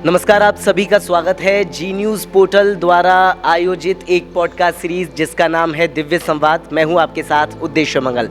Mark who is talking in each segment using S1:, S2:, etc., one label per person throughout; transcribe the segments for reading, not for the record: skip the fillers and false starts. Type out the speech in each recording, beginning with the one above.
S1: नमस्कार, आप सभी का स्वागत है जी न्यूज़ पोर्टल द्वारा आयोजित एक पॉडकास्ट सीरीज जिसका नाम है दिव्य संवाद। मैं हूं आपके साथ उद्देश्य मंगल।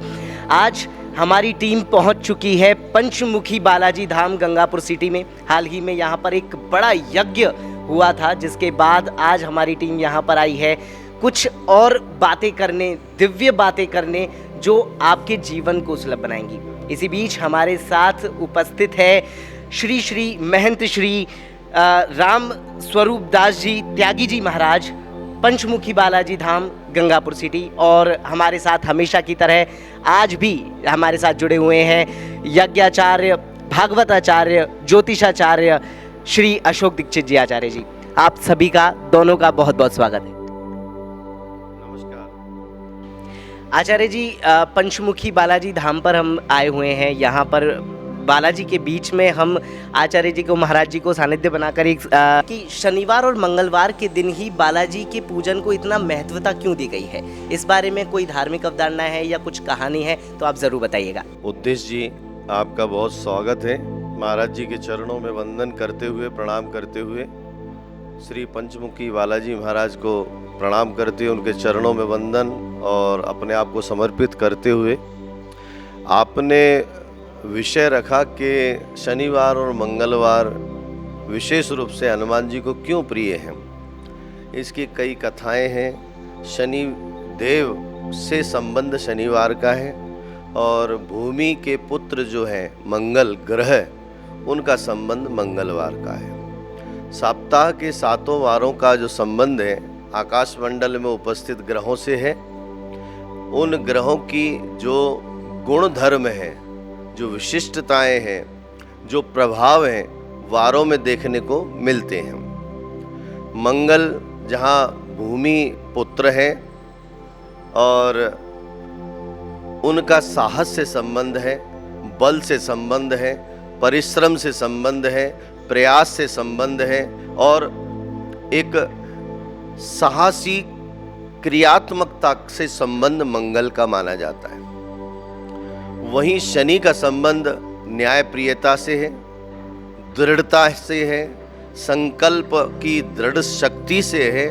S1: आज हमारी टीम पहुंच चुकी है पंचमुखी बालाजी धाम गंगापुर सिटी में। हाल ही में यहां पर एक बड़ा यज्ञ हुआ था, जिसके बाद आज हमारी टीम यहां पर आई है कुछ और बातें करने, दिव्य बातें करने जो आपके जीवन को सुलभ बनाएंगी। इसी बीच हमारे साथ उपस्थित है श्री श्री महंत श्री राम स्वरूप दास जी त्यागी जी महाराज, पंचमुखी बालाजी धाम गंगापुर सिटी। और हमारे साथ हमेशा की तरह आज भी हमारे साथ जुड़े हुए हैं यज्ञाचार्य, भागवताचार्य, ज्योतिषाचार्य श्री अशोक दीक्षित जी आचार्य जी। आप सभी का, दोनों का बहुत बहुत स्वागत है।
S2: नमस्कार
S1: आचार्य जी, पंचमुखी बालाजी धाम पर हम आए हुए हैं। यहाँ पर बालाजी के बीच में हम आचार्य जी को, महाराज जी को सानिध्य बनाकर एक कि शनिवार और मंगलवार के दिन ही बालाजी के पूजन को इतना महत्वता क्यों दी गई है, इस बारे में कोई धार्मिक अवधारणा है या कुछ कहानी है तो आप ज़रूर बताइएगा।
S2: उद्देश्य जी, आपका बहुत स्वागत है। महाराज जी के चरणों में वंदन करते हुए, प्रणाम करते हुए, श्री पंचमुखी बालाजी महाराज को प्रणाम करते हुए, उनके चरणों में वंदन और अपने आप को समर्पित करते हुए, आपने विषय रखा कि शनिवार और मंगलवार विशेष रूप से हनुमान जी को क्यों प्रिय हैं। इसकी कई कथाएं हैं। शनि देव से संबंध शनिवार का है और भूमि के पुत्र जो हैं मंगल ग्रह, उनका संबंध मंगलवार का है। सप्ताह के 7 वारों का जो संबंध है आकाशमंडल में उपस्थित ग्रहों से है। उन ग्रहों की जो गुण धर्म है, जो विशिष्टताएं हैं, जो प्रभाव हैं, वारों में देखने को मिलते हैं। मंगल जहाँ भूमि पुत्र हैं और उनका साहस से संबंध है, बल से संबंध है, परिश्रम से संबंध है, प्रयास से संबंध है और एक साहसी क्रियात्मकता से संबंध मंगल का माना जाता है। वहीं शनि का संबंध न्यायप्रियता से है, दृढ़ता से है, संकल्प की दृढ़ शक्ति से है।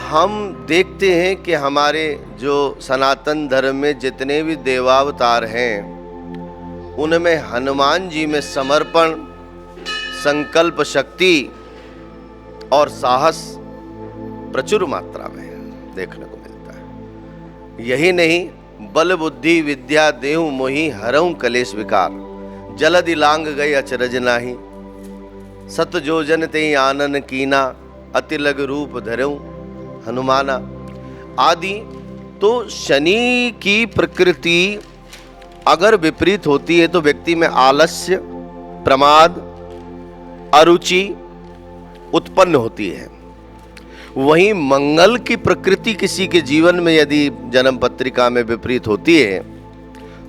S2: हम देखते हैं कि हमारे जो सनातन धर्म में जितने भी देवावतार हैं, उनमें हनुमान जी में समर्पण, संकल्प शक्ति और साहस प्रचुर मात्रा में देखने को मिलता है। यही नहीं, बल बुद्धि विद्या देहु मोहि हरऊं कलेश विकार, जलधि लांग गए अचरज नाही, सत जोजन ते आनन कीना, अति लग रूप धरऊं हनुमाना आदि। तो शनि की प्रकृति अगर विपरीत होती है तो व्यक्ति में आलस्य, प्रमाद, अरुचि उत्पन्न होती है। वहीं मंगल की प्रकृति किसी के जीवन में यदि जन्म पत्रिका में विपरीत होती है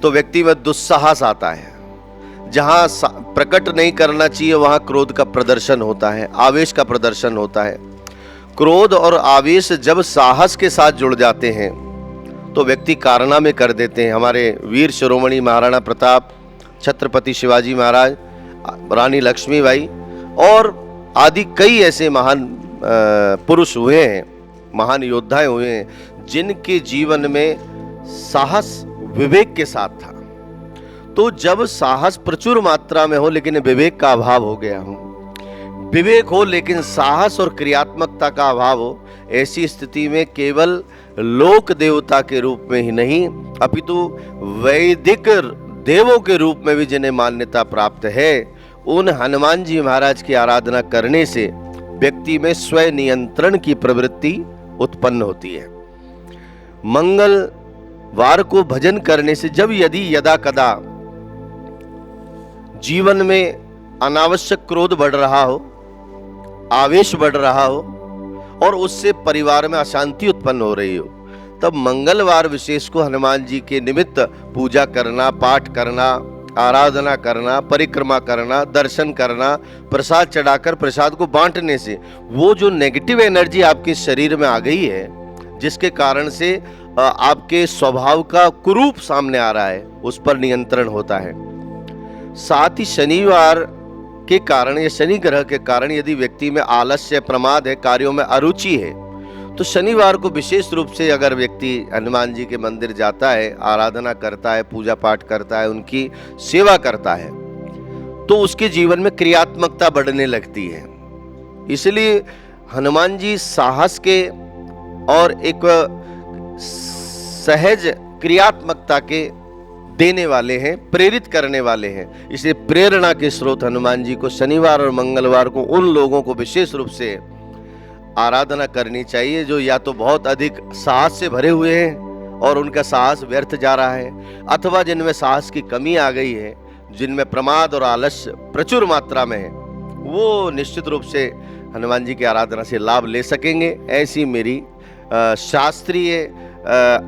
S2: तो व्यक्ति में दुस्साहस आता है। जहां प्रकट नहीं करना चाहिए वहां क्रोध का प्रदर्शन होता है, आवेश का प्रदर्शन होता है। क्रोध और आवेश जब साहस के साथ जुड़ जाते हैं तो व्यक्ति कारनामे कर देते हैं। हमारे वीर शिरोमणि महाराणा प्रताप, छत्रपति शिवाजी महाराज, रानी लक्ष्मीबाई और आदि कई ऐसे महान पुरुष हुए हैं, महान योद्धा हुए हैं, जिनके जीवन में साहस विवेक के साथ था। तो जब साहस प्रचुर मात्रा में हो लेकिन विवेक का अभाव हो गया हो, विवेक हो लेकिन साहस और क्रियात्मकता का अभाव हो, ऐसी स्थिति में केवल लोक देवता के रूप में ही नहीं अपितु वैदिक देवों के रूप में भी जिन्हें मान्यता प्राप्त है, उन हनुमान जी महाराज की आराधना करने से व्यक्ति में स्वयं नियंत्रण की प्रवृत्ति उत्पन्न होती है। मंगलवार को भजन करने से जब यदि यदा कदा जीवन में अनावश्यक क्रोध बढ़ रहा हो, आवेश बढ़ रहा हो और उससे परिवार में अशांति उत्पन्न हो रही हो, तब मंगलवार विशेष को हनुमान जी के निमित्त पूजा करना, पाठ करना, आराधना करना, परिक्रमा करना, दर्शन करना, प्रसाद चढ़ाकर प्रसाद को बांटने से वो जो नेगेटिव एनर्जी आपके शरीर में आ गई है, जिसके कारण से आपके स्वभाव का कुरूप सामने आ रहा है, उस पर नियंत्रण होता है। साथ ही शनिवार के कारण या शनि ग्रह के कारण यदि व्यक्ति में आलस्य, प्रमाद है, कार्यों में अरुचि है, तो शनिवार को विशेष रूप से अगर व्यक्ति हनुमान जी के मंदिर जाता है, आराधना करता है, पूजा पाठ करता है, उनकी सेवा करता है, तो उसके जीवन में क्रियात्मकता बढ़ने लगती है। इसलिए हनुमान जी साहस के और एक सहज क्रियात्मकता के देने वाले हैं, प्रेरित करने वाले हैं। इसलिए प्रेरणा के स्रोत हनुमान जी को शनिवार और मंगलवार को उन लोगों को विशेष रूप से आराधना करनी चाहिए जो या तो बहुत अधिक साहस से भरे हुए हैं और उनका साहस व्यर्थ जा रहा है, अथवा जिनमें साहस की कमी आ गई है, जिनमें प्रमाद और आलस्य प्रचुर मात्रा में है, वो निश्चित रूप से हनुमान जी की आराधना से लाभ ले सकेंगे। ऐसी मेरी शास्त्रीय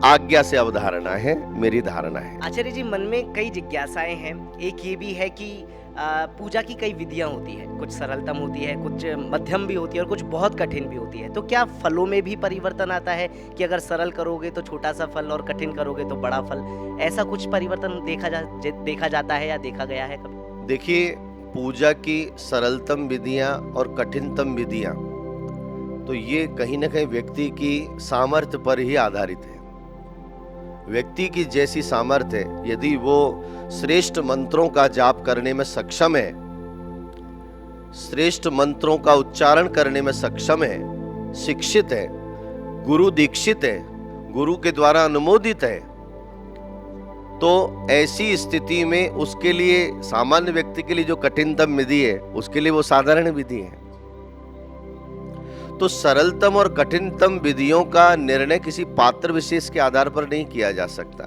S2: आज्ञा से अवधारणा है, मेरी धारणा है।
S1: आचार्य जी, मन में कई जिज्ञासाएं हैं। एक ये भी है कि पूजा की कई विधियां होती है, कुछ सरलतम होती है, कुछ मध्यम भी होती है और कुछ बहुत कठिन भी होती है। तो क्या फलों में भी परिवर्तन आता है कि अगर सरल करोगे तो छोटा सा फल और कठिन करोगे तो बड़ा फल? ऐसा कुछ परिवर्तन देखा जाता है या देखा गया है कभी?
S2: देखिए, पूजा की सरलतम विधियां और कठिनतम विधियां, तो ये कहीं ना कहीं व्यक्ति की सामर्थ्य पर ही आधारित है। व्यक्ति की जैसी सामर्थ्य है, यदि वो श्रेष्ठ मंत्रों का जाप करने में सक्षम है, श्रेष्ठ मंत्रों का उच्चारण करने में सक्षम है, शिक्षित है, गुरु दीक्षित है, गुरु के द्वारा अनुमोदित है, तो ऐसी स्थिति में उसके लिए, सामान्य व्यक्ति के लिए जो कठिनतम विधि है, उसके लिए वो साधारण विधि है। तो सरलतम और कठिनतम विधियों का निर्णय किसी पात्र विशेष के आधार पर नहीं किया जा सकता,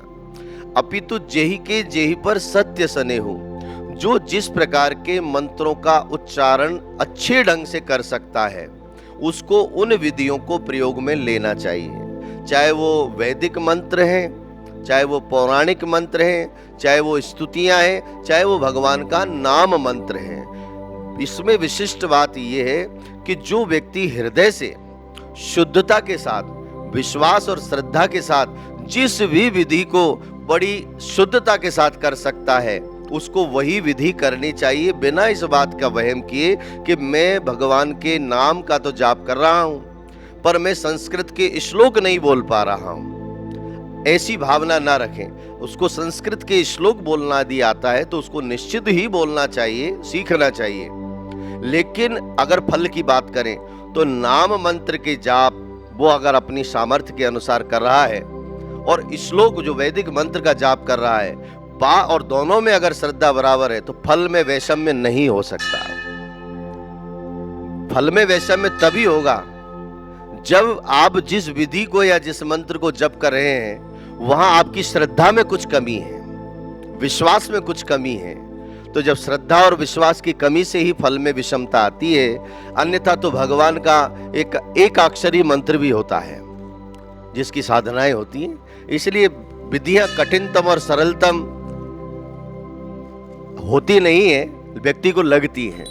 S2: अपितु जेहि के जेहि पर सत्य सनेहु, जो जिस प्रकार के मंत्रों का उच्चारण अच्छे ढंग से कर सकता है, उसको उन विधियों को प्रयोग में लेना चाहिए। चाहे वो वैदिक मंत्र हैं, चाहे वो पौराणिक मंत्र हैं, चाहे वो स्तुतियां हैं, चाहे वो भगवान का नाम मंत्र है। इसमें विशिष्ट बात यह है कि जो व्यक्ति हृदय से शुद्धता के साथ, विश्वास और श्रद्धा के साथ जिस भी विधि को बड़ी शुद्धता के साथ कर सकता है, उसको वही विधि करनी चाहिए, बिना इस बात का वहम किए कि मैं भगवान के नाम का तो जाप कर रहा हूं, पर मैं संस्कृत के श्लोक नहीं बोल पा रहा हूं। ऐसी भावना ना रखें। उसको संस्कृत के श्लोक बोलना यदि आता है तो उसको निश्चित ही बोलना चाहिए, सीखना चाहिए। लेकिन अगर फल की बात करें तो नाम मंत्र के जाप वो अगर अपनी सामर्थ्य के अनुसार कर रहा है और श्लोक जो वैदिक मंत्र का जाप कर रहा है, बा और दोनों में अगर श्रद्धा बराबर है, तो फल में वैषम्य नहीं हो सकता। फल में वैषम्य तभी होगा जब आप जिस विधि को या जिस मंत्र को जप कर रहे हैं वहां आपकी श्रद्धा में कुछ कमी है, विश्वास में कुछ कमी है। तो जब श्रद्धा और विश्वास की कमी से ही फल में विषमता आती है, अन्यथा तो भगवान का एक अक्षरी मंत्र भी होता है जिसकी साधनाएं होती हैं। इसलिए विधियां कठिनतम और सरलतम होती नहीं है, व्यक्ति को लगती है।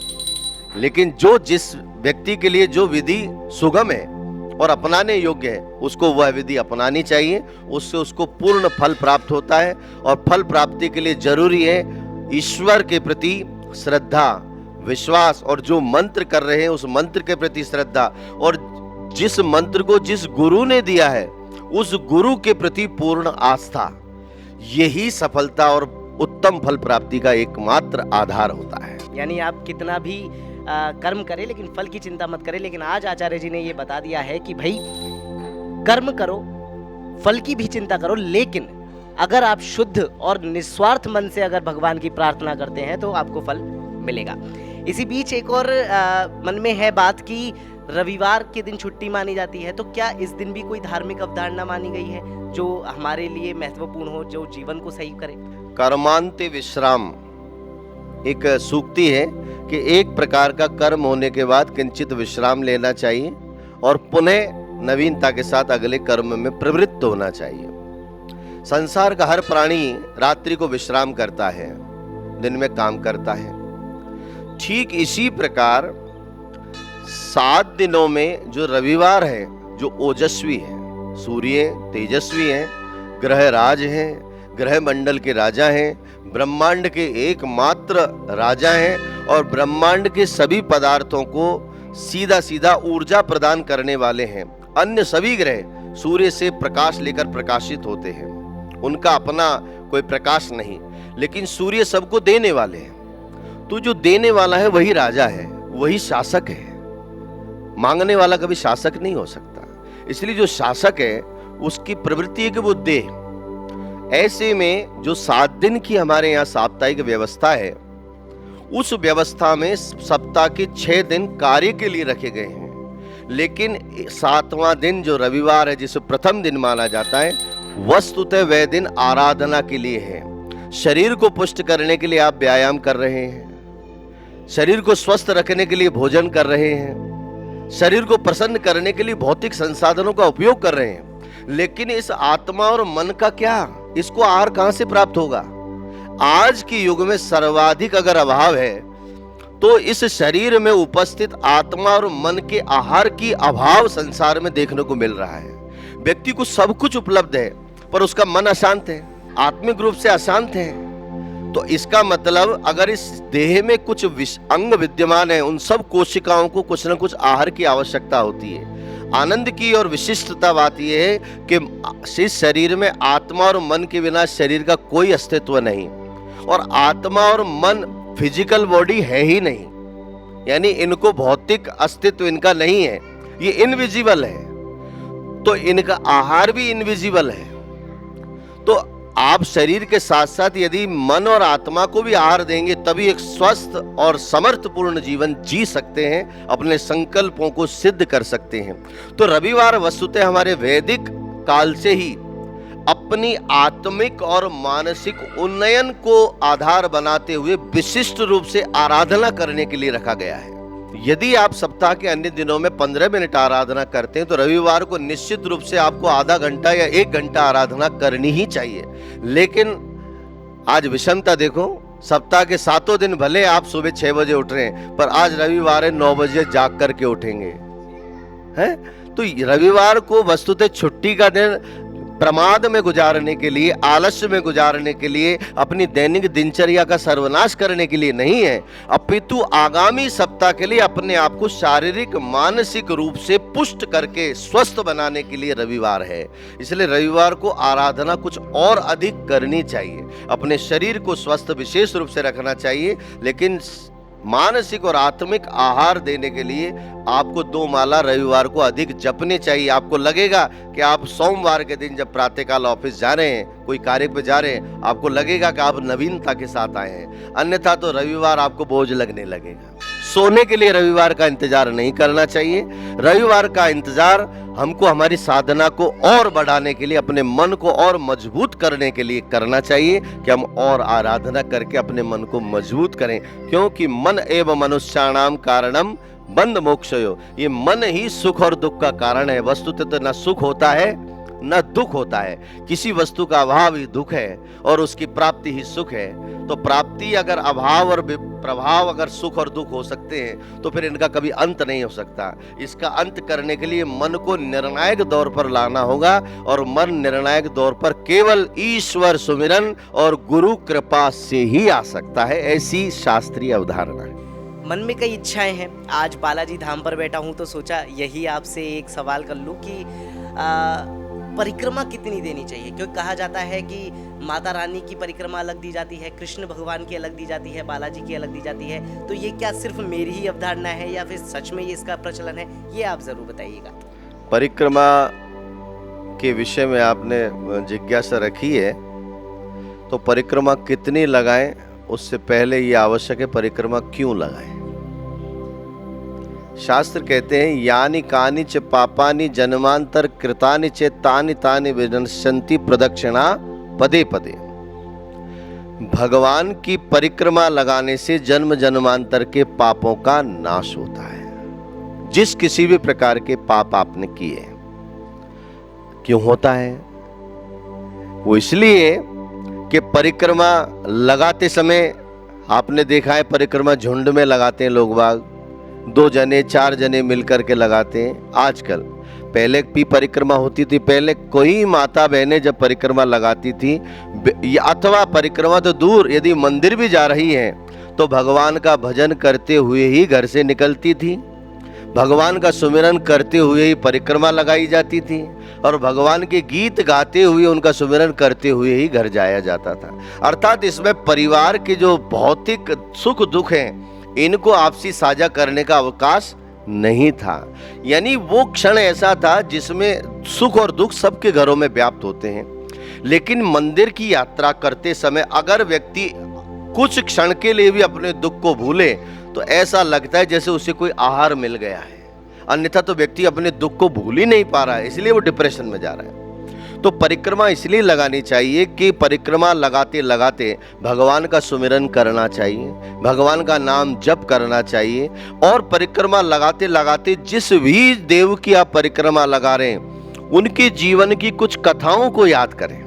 S2: लेकिन जो जिस व्यक्ति के लिए जो विधि सुगम है और अपनाने योग्य है, उसको वह विधि अपनानी चाहिए। उससे उसको पूर्ण फल प्राप्त होता है। और फल प्राप्ति के लिए जरूरी है ईश्वर के प्रति श्रद्धा, विश्वास, और जो मंत्र कर रहे हैं उस मंत्र के प्रति श्रद्धा, और जिस मंत्र को जिस गुरु ने दिया है उस गुरु के प्रति पूर्ण आस्था। यही सफलता और उत्तम फल प्राप्ति का एकमात्र आधार होता है।
S1: यानी आप कितना भी कर्म करें लेकिन फल की चिंता मत करें। लेकिन आज आचार्य जी ने ये बता दिया है कि भाई कर्म करो, फल की भी चिंता करो, लेकिन अगर आप शुद्ध और निस्वार्थ मन से अगर भगवान की प्रार्थना करते हैं तो आपको फल मिलेगा। इसी बीच एक और मन में है बात कि रविवार के दिन छुट्टी मानी जाती है, तो क्या इस दिन भी कोई धार्मिक अवधारणा मानी गई है जो हमारे लिए महत्वपूर्ण हो, जो जीवन को सही करे?
S2: कर्मांते विश्राम एक सूक्ति है कि एक प्रकार का कर्म होने के बाद किंचित विश्राम लेना चाहिए और पुनः नवीनता के साथ अगले कर्म में प्रवृत्त होना चाहिए। संसार का हर प्राणी रात्रि को विश्राम करता है, दिन में काम करता है। ठीक इसी प्रकार 7 दिनों में जो रविवार है, जो ओजस्वी है, सूर्य तेजस्वी है, ग्रह राज हैं, ग्रह मंडल के राजा हैं, ब्रह्मांड के एकमात्र राजा हैं, और ब्रह्मांड के सभी पदार्थों को सीधा सीधा ऊर्जा प्रदान करने वाले हैं। अन्य सभी ग्रह सूर्य से प्रकाश लेकर प्रकाशित होते हैं, उनका अपना कोई प्रकाश नहीं, लेकिन सूर्य सबको देने वाले हैं। तो जो देने वाला है वही राजा है, वही शासक है। मांगने वाला कभी शासक नहीं हो सकता। इसलिए जो शासक है उसकी प्रवृत्ति है कि वो दे। ऐसे में जो 7 दिन की हमारे यहाँ साप्ताहिक व्यवस्था है, उस व्यवस्था में सप्ताह के 6 दिन कार्य के लिए रखे गए हैं, लेकिन 7वां दिन जो रविवार है, जिसे प्रथम दिन माना जाता है, वस्तुतः वह दिन आराधना के लिए है। शरीर को पुष्ट करने के लिए आप व्यायाम कर रहे हैं, शरीर को स्वस्थ रखने के लिए भोजन कर रहे हैं, शरीर को प्रसन्न करने के लिए भौतिक संसाधनों का उपयोग कर रहे हैं, लेकिन इस आत्मा और मन का क्या, इसको आहार कहां से प्राप्त होगा? आज के युग में सर्वाधिक अगर अभाव है तो इस शरीर में उपस्थित आत्मा और मन के आहार की अभाव संसार में देखने को मिल रहा है। व्यक्ति को सब कुछ उपलब्ध है पर उसका मन अशांत है, आत्मिक रूप से अशांत है। तो इसका मतलब अगर इस देह में कुछ अंग विद्यमान है, उन सब कोशिकाओं को कुछ न कुछ आहार की आवश्यकता होती है। आनंद की और विशिष्टता बात यह है कि इस शरीर में आत्मा और मन के बिना शरीर का कोई अस्तित्व नहीं, और आत्मा और मन फिजिकल बॉडी है ही नहीं, यानी इनको भौतिक अस्तित्व इनका नहीं है, ये इनविजिबल है। तो इनका आहार भी इनविजिबल है। तो आप शरीर के साथ साथ यदि मन और आत्मा को भी आहार देंगे तभी एक स्वस्थ और समर्थपूर्ण जीवन जी सकते हैं, अपने संकल्पों को सिद्ध कर सकते हैं। तो रविवार वस्तुतः हमारे वैदिक काल से ही अपनी आत्मिक और मानसिक उन्नयन को आधार बनाते हुए विशिष्ट रूप से आराधना करने के लिए रखा गया है। यदि आप सप्ताह के अन्य दिनों में 15 मिनट आराधना करते हैं तो रविवार को निश्चित रूप से आपको आधा घंटा या 1 घंटा आराधना करनी ही चाहिए। लेकिन आज विषमता देखो, सप्ताह के 7 दिन भले आप सुबह 6 बजे उठ रहे हैं, पर आज रविवार है 9 बजे जाग करके उठेंगे हैं। तो रविवार को वस्तुतः छुट्टी का दिन प्रमाद में गुजारने के लिए, आलस्य में गुजारने के लिए, अपनी दैनिक दिनचर्या का सर्वनाश करने के लिए नहीं है, अपितु आगामी सप्ताह के लिए अपने आप को शारीरिक मानसिक रूप से पुष्ट करके स्वस्थ बनाने के लिए रविवार है। इसलिए रविवार को आराधना कुछ और अधिक करनी चाहिए, अपने शरीर को स्वस्थ विशेष रूप से रखना चाहिए, लेकिन मानसिक और आत्मिक आहार देने के लिए आपको 2 माला रविवार को अधिक जपने चाहिए। आपको लगेगा कि आप सोमवार के दिन जब प्रातःकाल ऑफिस जा रहे हैं, कोई कार्य पे जा रहे हैं, आपको लगेगा कि आप नवीनता के साथ आए हैं, अन्यथा तो रविवार आपको बोझ लगने लगेगा। सोने के लिए रविवार का इंतजार नहीं करना चाहिए। रविवार का इंतजार हमको हमारी साधना को और बढ़ाने के लिए, अपने मन को और मजबूत करने के लिए करना चाहिए कि हम और आराधना करके अपने मन को मजबूत करें, क्योंकि मन एवं मनुष्याणाम कारणम बंध मोक्षयो, ये मन ही सुख और दुख का कारण है। वस्तुतः तो न सुख होता है न दुख होता है, किसी वस्तु का अभाव ही दुख है और उसकी प्राप्ति ही सुख है। तो प्राप्ति अगर अभाव और प्रभाव अगर सुख और दुख हो सकते हैं तो फिर इनका कभी अंत नहीं हो सकता। इसका अंत करने के लिए मन को निर्णायक दौर पर लाना होगा, और मन निर्णायक दौर पर केवल ईश्वर सुमिरन और गुरु कृपा से ही आ सकता है, ऐसी शास्त्रीय अवधारणा है।
S1: मन में कई इच्छाएं हैं। आज बालाजी धाम पर बैठा हूं तो सोचा यही आपसे एक सवाल कर लूं कि परिक्रमा कितनी देनी चाहिए, क्योंकि कहा जाता है कि माता रानी की परिक्रमा अलग दी जाती है, कृष्ण भगवान की अलग दी जाती है, बालाजी की अलग दी जाती है। तो ये क्या सिर्फ मेरी ही अवधारणा है या फिर सच में ये इसका प्रचलन है, ये आप जरूर बताइएगा।
S2: परिक्रमा के विषय में आपने जिज्ञासा रखी है, तो परिक्रमा कितनी लगाएं उससे पहले ये आवश्यक है परिक्रमा क्यों लगाएं। शास्त्र कहते हैं यानी कानि च पापानि जन्मांतर कृतानि च तानि तानि विनश्यन्ति प्रदक्षिणा पदे पदे। भगवान की परिक्रमा लगाने से जन्म जन्मांतर के पापों का नाश होता है। जिस किसी भी प्रकार के पाप आपने किए, क्यों होता है? वो इसलिए कि परिक्रमा लगाते समय आपने देखा है परिक्रमा झुंड में लगाते हैं लोग बाग, 2 जने 4 जने मिलकर के लगाते हैं। आजकल, पहले भी परिक्रमा होती थी, पहले कोई माता बहनें जब परिक्रमा लगाती थी, अथवा परिक्रमा तो दूर, यदि मंदिर भी जा रही हैं तो भगवान का भजन करते हुए ही घर से निकलती थी, भगवान का सुमिरन करते हुए ही परिक्रमा लगाई जाती थी और भगवान के गीत गाते हुए उनका सुमिरन करते हुए ही घर जाया जाता था। अर्थात इसमें परिवार के जो भौतिक सुख दुख हैं इनको आपसी साझा करने का अवकाश नहीं था। यानी वो क्षण ऐसा था जिसमें सुख और दुख सबके घरों में व्याप्त होते हैं, लेकिन मंदिर की यात्रा करते समय अगर व्यक्ति कुछ क्षण के लिए भी अपने दुख को भूले तो ऐसा लगता है जैसे उसे कोई आहार मिल गया है, अन्यथा तो व्यक्ति अपने दुख को भूल ही नहीं पा रहा है, इसलिए वो डिप्रेशन में जा रहा है। तो परिक्रमा इसलिए लगानी चाहिए कि परिक्रमा लगाते लगाते भगवान का सुमिरन करना चाहिए, भगवान का नाम जप करना चाहिए और परिक्रमा लगाते लगाते जिस भी देव की आप परिक्रमा लगा रहे हैं उनके जीवन की कुछ कथाओं को याद करें,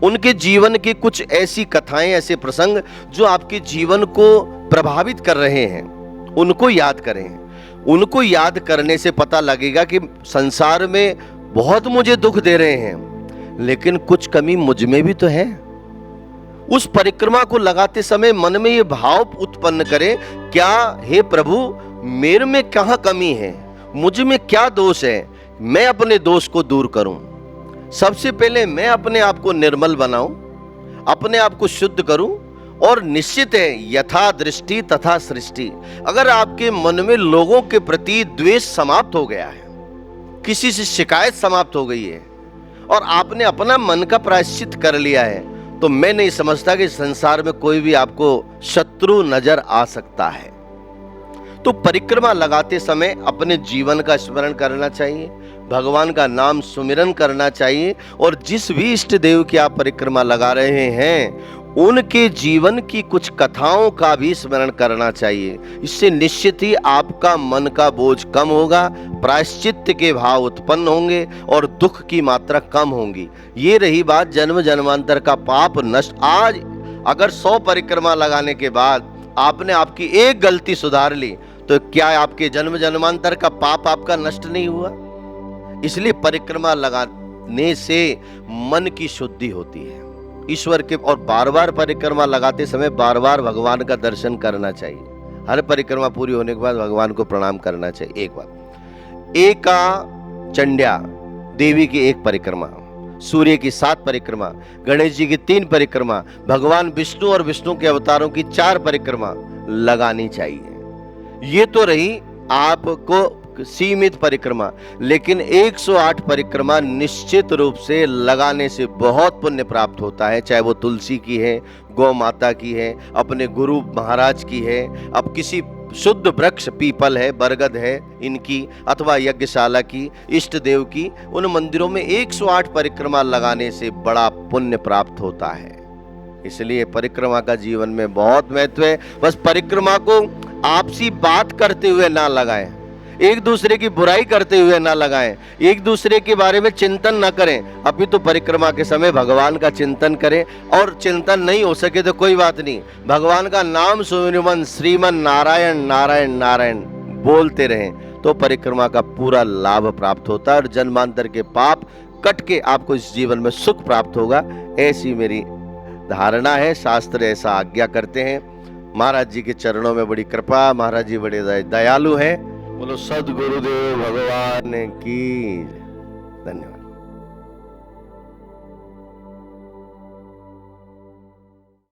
S2: उनके जीवन की कुछ ऐसी कथाएं, ऐसे प्रसंग जो आपके जीवन को प्रभावित कर रहे हैं उनको याद करें। उनको याद करने से पता लगेगा कि संसार में बहुत मुझे दुख दे रहे हैं लेकिन कुछ कमी मुझ में भी तो है। उस परिक्रमा को लगाते समय मन में ये भाव उत्पन्न करें, क्या हे प्रभु मेरे में कहाँ कमी है, मुझ में क्या दोष है, मैं अपने दोष को दूर करूं। सबसे पहले मैं अपने आप को निर्मल बनाऊं, अपने आप को शुद्ध करूं और निश्चित है यथा दृष्टि तथा सृष्टि। अगर आपके मन में लोगों के प्रति द्वेष समाप्त हो गया है, किसी से शिकायत समाप्त हो गई है और आपने अपना मन का प्रायश्चित कर लिया है, तो मैं नहीं समझता कि संसार में कोई भी आपको शत्रु नजर आ सकता है। तो परिक्रमा लगाते समय अपने जीवन का स्मरण करना चाहिए, भगवान का नाम सुमिरन करना चाहिए और जिस भी इष्ट देव की आप परिक्रमा लगा रहे हैं उनके जीवन की कुछ कथाओं का भी स्मरण करना चाहिए। इससे निश्चित ही आपका मन का बोझ कम होगा, प्रायश्चित्त के भाव उत्पन्न होंगे और दुख की मात्रा कम होगी। ये रही बात जन्म जन्मांतर का पाप नष्ट। आज अगर 100 परिक्रमा लगाने के बाद आपने आपकी एक गलती सुधार ली तो क्या आपके जन्म जन्मांतर का पाप आपका नष्ट नहीं हुआ? इसलिए परिक्रमा लगाने से मन की शुद्धि होती है ईश्वर के, और बार बार परिक्रमा लगाते समय बार बार भगवान का दर्शन करना चाहिए। हर परिक्रमा पूरी होने के बाद भगवान को प्रणाम करना चाहिए। एक बात, एका चंड्या देवी की एक परिक्रमा, सूर्य की 7 परिक्रमा, गणेश जी की 3 परिक्रमा, भगवान विष्णु और विष्णु के अवतारों की 4 परिक्रमा लगानी चाहिए। ये तो रही आपको सीमित परिक्रमा, लेकिन 108 परिक्रमा निश्चित रूप से लगाने से बहुत पुण्य प्राप्त होता है। चाहे वो तुलसी की है, गौ माता की है, अपने गुरु महाराज की है, अब किसी शुद्ध वृक्ष पीपल है, बरगद है इनकी, अथवा यज्ञशाला की, इष्ट देव की, उन मंदिरों में 108 परिक्रमा लगाने से बड़ा पुण्य प्राप्त होता है। इसलिए परिक्रमा का जीवन में बहुत महत्व है। बस परिक्रमा को आपसी बात करते हुए ना लगाएं, एक दूसरे की बुराई करते हुए ना लगाएं, एक दूसरे के बारे में चिंतन ना करें, अभी तो परिक्रमा के समय भगवान का चिंतन करें। और चिंतन नहीं हो सके तो कोई बात नहीं, भगवान का नाम सुमिरन श्रीमन नारायण नारायण नारायण बोलते रहें तो परिक्रमा का पूरा लाभ प्राप्त होता है और जन्मांतर के पाप कट के आपको इस जीवन में सुख प्राप्त होगा। ऐसी मेरी धारणा है, शास्त्र ऐसा आज्ञा करते हैं। महाराज जी के चरणों में बड़ी कृपा, महाराज जी बड़े दयालु हैं। बोलो सद्गुरुदेव भगवान की। धन्यवाद।